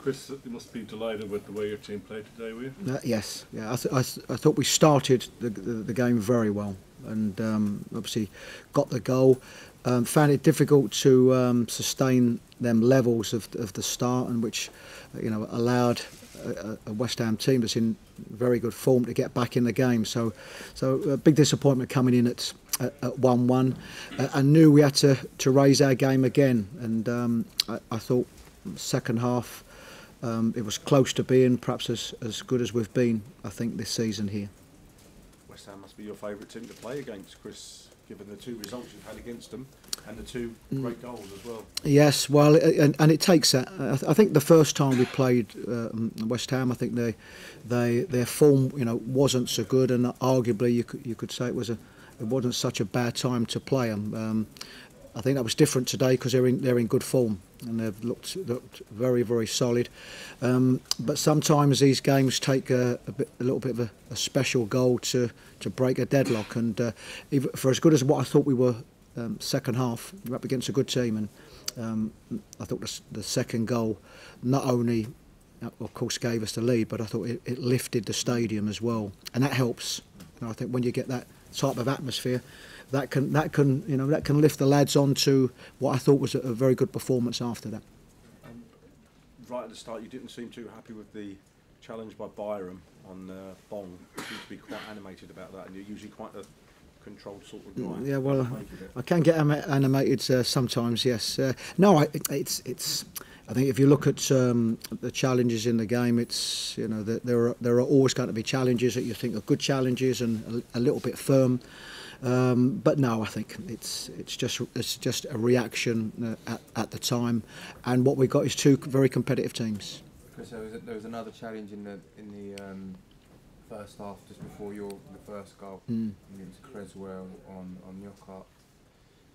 Chris, you must be delighted with the way your team played today, were you? Yes, yeah. I thought we started the game very well, and obviously got the goal. Found it difficult to sustain them levels of the start, and which allowed a West Ham team that's in very good form to get back in the game. So a big disappointment coming in at 1-1. I knew we had to raise our game again, and I thought second half it was close to being perhaps as good as we've been, I think, this season here. West Ham must be your favourite team to play against, Chris, given the 2 results you've had against them and the 2 great goals as well. Yes, well, and it takes that. I think the first time we played West Ham, I think their form wasn't so good, and arguably you could say it wasn't such a bad time to play them. I think that was different today because they're in good form and they've looked very, very solid. But sometimes these games take a little bit of a special goal to break a deadlock. And even for as good as what I thought we were second half, we're up against a good team. And I thought the second goal not only, of course, gave us the lead, but I thought it lifted the stadium as well, and that helps. I think when you get that type of atmosphere, that can lift the lads on to what I thought was a very good performance after that. Right at the start, you didn't seem too happy with the challenge by Byram on Bong. You seem to be quite animated about that, and you're usually quite a controlled sort of guy. Yeah, well, I can get animated sometimes. Yes, no, it's. I think if you look at the challenges in the game, it's that there are always going to be challenges that you think are good challenges and a little bit firm. But no, I think it's just a reaction at the time, and what we got is 2 very competitive teams. Chris, there was another challenge in the first half just before the first goal against Creswell on Knockout.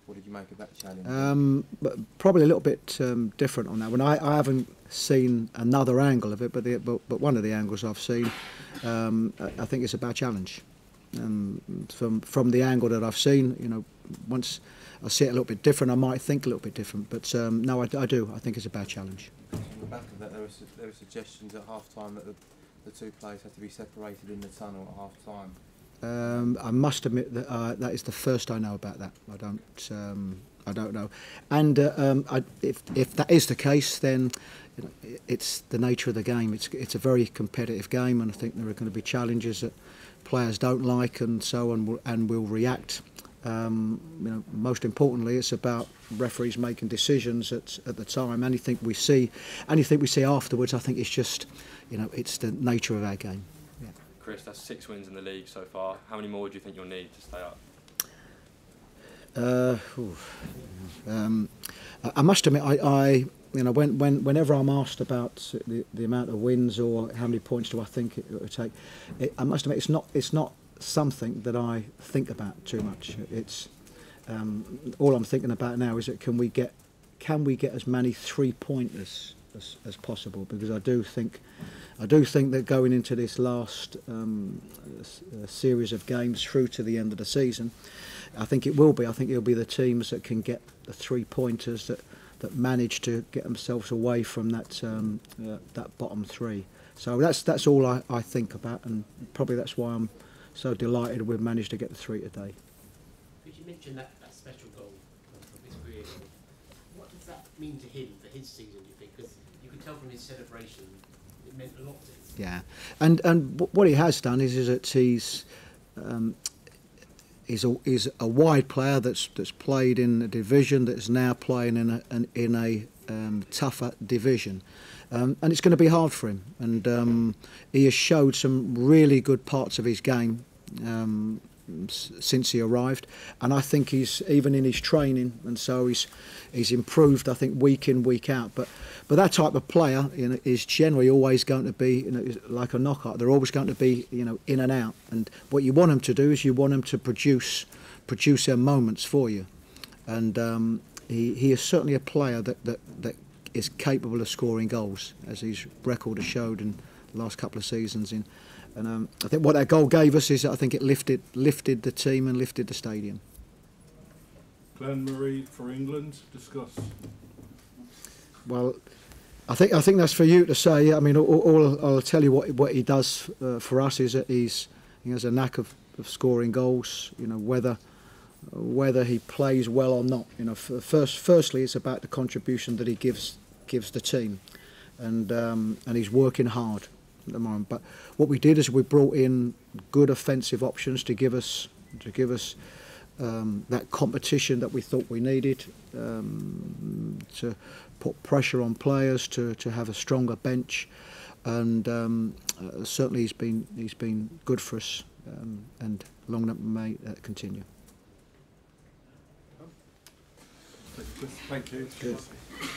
What did you make of that challenge? But probably a little bit different on that one. I haven't seen another angle of it, but one of the angles I've seen, I think it's a bad challenge. From the angle that I've seen, once I see it a little bit different, I might think a little bit different. But no, I do. I think it's a bad challenge. On the back of that, there were suggestions at half time that the 2 players had to be separated in the tunnel at half time. I must admit that that is the first I know about that. I don't know. And if that is the case, then it's the nature of the game. It's a very competitive game, and I think there are going to be challenges that players don't like, and so on, and will react. Most importantly, it's about referees making decisions at the time. Anything we see afterwards, I think it's just, it's the nature of our game. Yeah. Chris, that's 6 wins in the league so far. How many more do you think you'll need to stay up? I must admit, whenever I'm asked about the amount of wins or how many points do I think it will take, I must admit it's not something that I think about too much. It's all I'm thinking about now is that can we get as many 3-pointers as possible, because I do think that going into this last series of games through to the end of the season, I think it'll be the teams that can get the 3-pointers that manage to get themselves away from that bottom 3. So that's all I think about, and probably that's why I'm so delighted we've managed to get the 3 today. Could you mention that special goal from his career goal? What does that mean to him for his season, do you think? Because you could tell from his celebration it meant a lot to him. Yeah, and what he has done is that he's a wide player that's played in a division that is now playing in a tougher division, and it's going to be hard for him. And he has showed some really good parts of his game since he arrived, and I think he's even in his training, and so he's improved, I think, week in, week out. But that type of player, is generally always going to be, like a knockout. They're always going to be, in and out. And what you want them to do is you want them to produce their moments for you. And he is certainly a player that is capable of scoring goals, as his record has showed in the last couple of seasons. And I think what that goal gave us is, I think it lifted the team and lifted the stadium. Glenn Murray for England, discuss. Well, I think that's for you to say. I mean, all I'll tell you what he does for us is that he has a knack of scoring goals. You know, whether he plays well or not. You know, firstly, it's about the contribution that he gives the team, and he's working hard at the moment. But what we did is we brought in good offensive options to give us that competition that we thought we needed, to put pressure on players, to have a stronger bench, and certainly he's been good for us, and long may that continue. Thank you. Cheers.